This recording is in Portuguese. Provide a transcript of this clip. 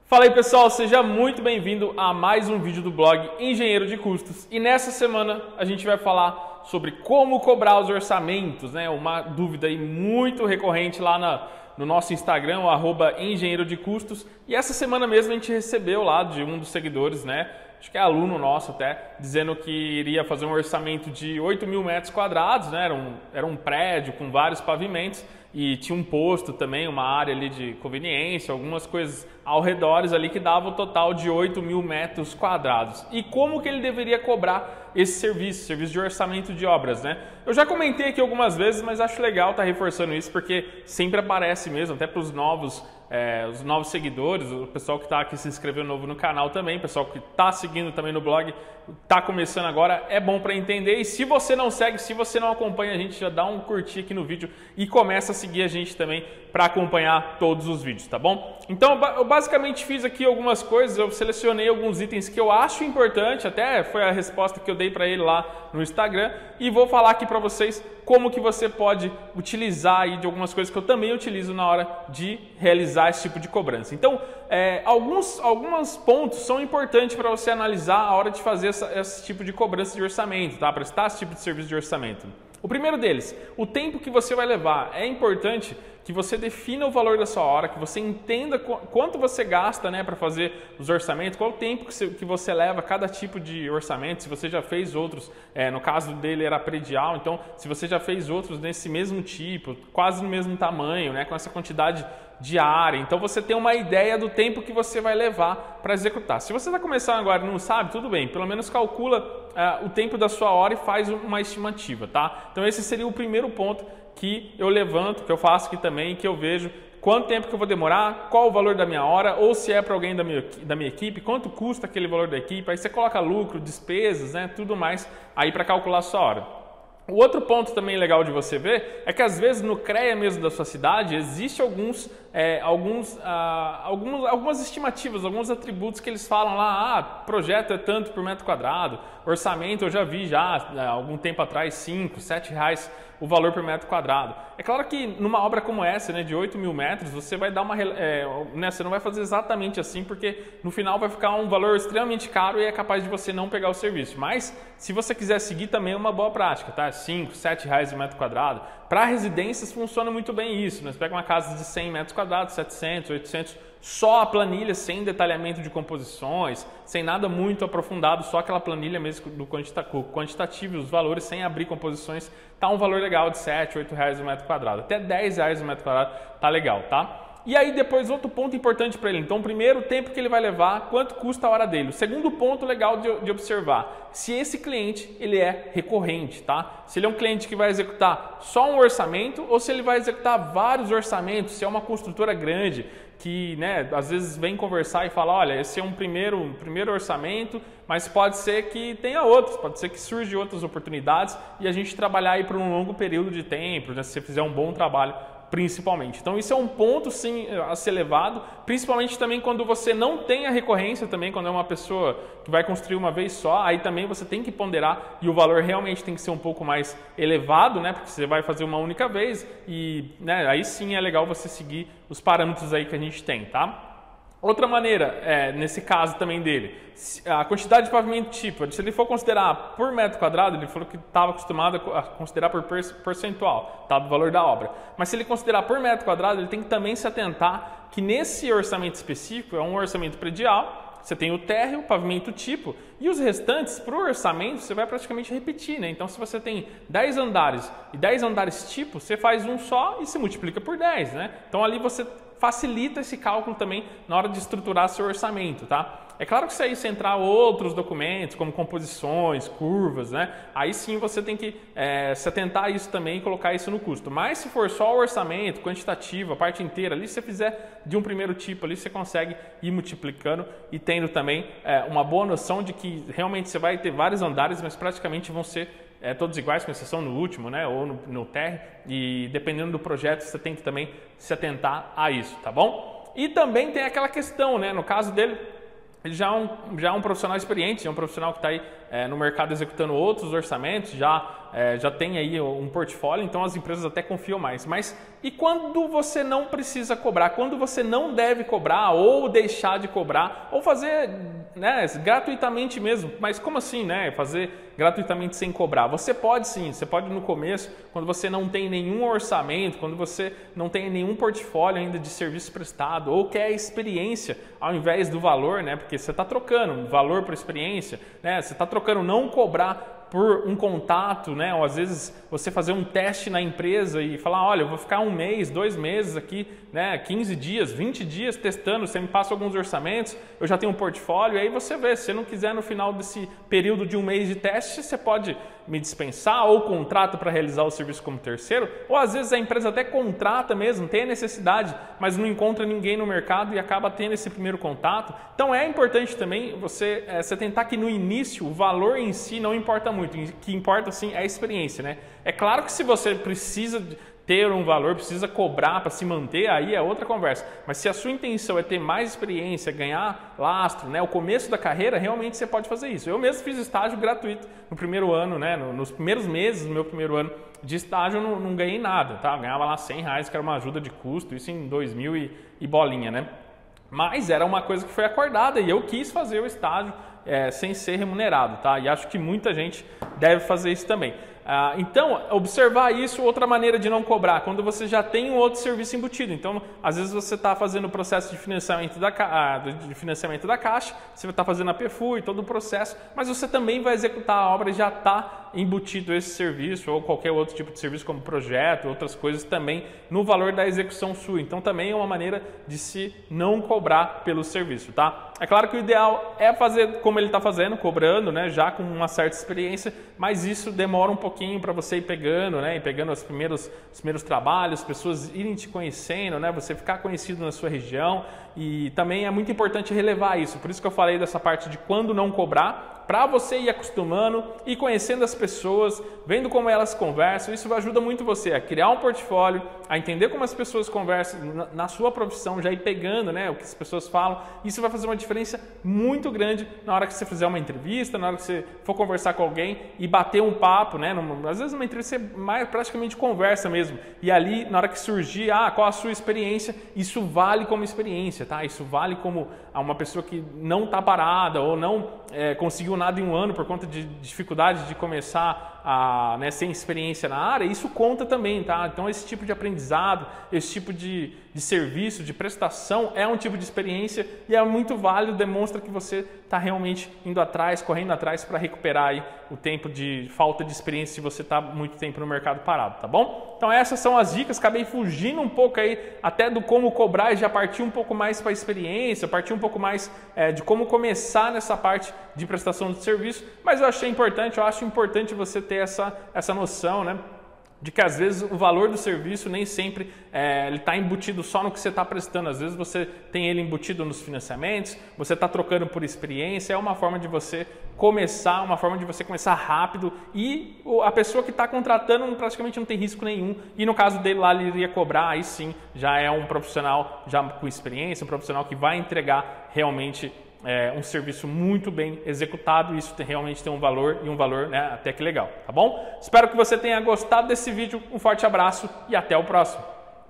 Fala aí pessoal, seja muito bem-vindo a mais um vídeo do blog Engenheiro de Custos. E nessa semana a gente vai falar sobre como cobrar os orçamentos, né? Uma dúvida aí muito recorrente lá no nosso Instagram, o @engenheiro de custos. E essa semana mesmo a gente recebeu lá de um dos seguidores, né? Acho que é aluno nosso até, dizendo que iria fazer um orçamento de 8.000 metros quadrados, né? Era um prédio com vários pavimentos e tinha um posto também, uma área ali de conveniência, algumas coisas ao redor ali que dava o total de 8.000 metros quadrados. E como que ele deveria cobrar esse serviço de orçamento de obras, né? Eu já comentei aqui algumas vezes, mas acho legal estar reforçando isso porque sempre aparece mesmo, até para os novos seguidores, o pessoal que está aqui se inscreveu novo no canal também, o pessoal que está seguindo também no blog, está começando agora, é bom para entender. E se você não segue, se você não acompanha a gente, já dá um curtir aqui no vídeo e começa a seguir a gente também para acompanhar todos os vídeos, tá bom? Então eu basicamente fiz aqui algumas coisas, eu selecionei alguns itens que eu acho importante, até foi a resposta que eu dei para ele lá no Instagram, e vou falar aqui para vocês como que você pode utilizar aí de algumas coisas que eu também utilizo na hora de realizar esse tipo de cobrança. Então, alguns pontos são importantes para você analisar a hora de fazer esse tipo de cobrança de orçamento, tá? Prestar esse tipo de serviço de orçamento. O primeiro deles, o tempo que você vai levar. É importante que você defina o valor da sua hora, que você entenda quanto você gasta, né, para fazer os orçamentos, qual o tempo que você leva cada tipo de orçamento, se você já fez outros, no caso dele era predial, então se você já fez outros nesse mesmo tipo, quase no mesmo tamanho, né, com essa quantidade de área, então você tem uma ideia do tempo que você vai levar para executar. Se você está começando agora e não sabe, tudo bem, pelo menos calcula o tempo da sua hora e faz uma estimativa, tá? Então esse seria o primeiro ponto que eu levanto, que eu faço aqui também, que eu vejo quanto tempo que eu vou demorar, qual o valor da minha hora, ou se é para alguém da minha equipe, quanto custa aquele valor da equipe, aí você coloca lucro, despesas, né, tudo mais aí para calcular a sua hora. O outro ponto também legal de você ver é que às vezes no CREA mesmo da sua cidade existe algumas estimativas, alguns atributos que eles falam lá, projeto é tanto por metro quadrado, orçamento eu já vi já há algum tempo atrás, 5, 7 reais o valor por metro quadrado. É claro que numa obra como essa, né, de 8.000 metros, você vai dar você não vai fazer exatamente assim, porque no final vai ficar um valor extremamente caro e é capaz de você não pegar o serviço. Mas se você quiser seguir também é uma boa prática, tá? 5, 7 reais o metro quadrado. Para residências funciona muito bem isso, né? Você pega uma casa de 100 metros quadrados, 700, 800, só a planilha, sem detalhamento de composições, sem nada muito aprofundado, só aquela planilha mesmo do quantitativo, os valores, sem abrir composições, tá um valor legal de 7, 8 reais o metro quadrado. Até 10 reais o metro quadrado tá legal, tá? E aí depois outro ponto importante para ele. Então primeiro o tempo que ele vai levar, quanto custa a hora dele. O segundo ponto legal de observar, se esse cliente ele é recorrente, tá? Se ele é um cliente que vai executar só um orçamento ou se ele vai executar vários orçamentos, se é uma construtora grande que, né, às vezes vem conversar e fala, olha, esse é um primeiro orçamento, mas pode ser que tenha outros, pode ser que surjam outras oportunidades e a gente trabalhar aí por um longo período de tempo, né, se você fizer um bom trabalho principalmente. Então isso é um ponto sim a ser levado, principalmente também quando você não tem a recorrência também, quando é uma pessoa que vai construir uma vez só, aí também você tem que ponderar e o valor realmente tem que ser um pouco mais elevado, né, porque você vai fazer uma única vez e, né, aí sim é legal você seguir os parâmetros aí que a gente tem, tá? Outra maneira, nesse caso também dele, a quantidade de pavimento tipo, se ele for considerar por metro quadrado, ele falou que estava acostumado a considerar por percentual, tá, do valor da obra. Mas se ele considerar por metro quadrado, ele tem que também se atentar que nesse orçamento específico, é um orçamento predial, você tem o térreo, o pavimento tipo, e os restantes, para o orçamento, você vai praticamente repetir, né? Então, se você tem 10 andares e 10 andares tipo, você faz um só e se multiplica por 10, né? Então, ali você facilita esse cálculo também na hora de estruturar seu orçamento, tá? É claro que se aí você entrar outros documentos, como composições, curvas, né? Aí sim você tem que se atentar a isso também e colocar isso no custo. Mas se for só o orçamento, quantitativo, a parte inteira ali, se você fizer de um primeiro tipo ali, você consegue ir multiplicando e tendo também uma boa noção de que realmente você vai ter vários andares, mas praticamente vão ser todos iguais, com exceção no último, né, ou no térreo, e dependendo do projeto você tem que também se atentar a isso, tá bom? E também tem aquela questão, né, no caso dele, ele já é um profissional experiente, é um profissional que está aí no mercado executando outros orçamentos, já tem aí um portfólio, então as empresas até confiam mais. Mas e quando você não precisa cobrar? Quando você não deve cobrar ou deixar de cobrar ou fazer, né, gratuitamente mesmo? Mas como assim, né? Fazer gratuitamente sem cobrar? Você pode sim, você pode no começo, quando você não tem nenhum orçamento, quando você não tem nenhum portfólio ainda de serviço prestado ou quer experiência ao invés do valor, né? Porque você está trocando valor por experiência, né? Você está trocando não cobrar por um contato, né? Ou às vezes você fazer um teste na empresa e falar, olha, eu vou ficar 1 mês, 2 meses aqui, né? 15 dias, 20 dias testando, você me passa alguns orçamentos, eu já tenho um portfólio, e aí você vê, se você não quiser no final desse período de 1 mês de teste, você pode me dispensar ou contrato para realizar o serviço como terceiro, ou às vezes a empresa até contrata mesmo, tem a necessidade, mas não encontra ninguém no mercado e acaba tendo esse primeiro contato. Então é importante também você tentar que no início o valor em si não importa muito, o que importa sim é a experiência, né? É claro que se você precisa ter um valor, precisa cobrar para se manter, aí é outra conversa. Mas se a sua intenção é ter mais experiência, ganhar lastro, né, o começo da carreira, realmente você pode fazer isso. Eu mesmo fiz estágio gratuito no primeiro ano, né, nos primeiros meses do meu primeiro ano de estágio eu não ganhei nada, tá? Eu ganhava lá R$100, que era uma ajuda de custo, isso em 2000 e bolinha, né? Mas era uma coisa que foi acordada e eu quis fazer o estágio sem ser remunerado, tá? E acho que muita gente deve fazer isso também. Então, observar isso, outra maneira de não cobrar, quando você já tem um outro serviço embutido. Então, às vezes você está fazendo o processo de financiamento da Caixa, você vai estar fazendo a PFU e todo o processo, mas você também vai executar a obra e já está embutido esse serviço ou qualquer outro tipo de serviço como projeto, outras coisas também no valor da execução sua. Então, também é uma maneira de se não cobrar pelo serviço, tá? É claro que o ideal é fazer como ele está fazendo, cobrando, né, já com uma certa experiência, mas isso demora um pouquinho para você ir pegando, né, e pegando os primeiros trabalhos, pessoas irem te conhecendo, né, você ficar conhecido na sua região, e também é muito importante relevar isso. Por isso que eu falei dessa parte de quando não cobrar, para você ir acostumando e conhecendo as pessoas, vendo como elas conversam. Isso ajuda muito você a criar um portfólio, a entender como as pessoas conversam na sua profissão, já ir pegando, né, o que as pessoas falam. Isso vai fazer uma diferença muito grande na hora que você fizer uma entrevista, na hora que você for conversar com alguém e bater um papo, né? Às vezes uma entrevista é mais praticamente conversa mesmo. E ali, na hora que surgir, qual a sua experiência, isso vale como experiência, tá? Isso vale como uma pessoa que não está parada ou não conseguiu nada em um ano por conta de dificuldade de começar sem experiência na área. Isso conta também, tá? Então esse tipo de aprendizado, esse tipo de serviço, de prestação é um tipo de experiência e é muito válido, demonstra que você está realmente indo atrás, correndo atrás para recuperar aí o tempo de falta de experiência se você está muito tempo no mercado parado, tá bom? Então essas são as dicas, acabei fugindo um pouco aí até do como cobrar e já parti um pouco mais para a experiência, parti um pouco mais de como começar nessa parte de prestação de serviço, mas eu acho importante você ter essa noção, né? De que às vezes o valor do serviço nem sempre ele está embutido só no que você está prestando. Às vezes você tem ele embutido nos financiamentos, você está trocando por experiência, é uma forma de você começar, uma forma de você começar rápido e a pessoa que está contratando praticamente não tem risco nenhum e no caso dele lá ele iria cobrar, aí sim já é um profissional já com experiência, um profissional que vai entregar realmente um serviço muito bem executado. Isso realmente tem um valor e um valor, né, até que legal, tá bom? Espero que você tenha gostado desse vídeo, um forte abraço e até o próximo.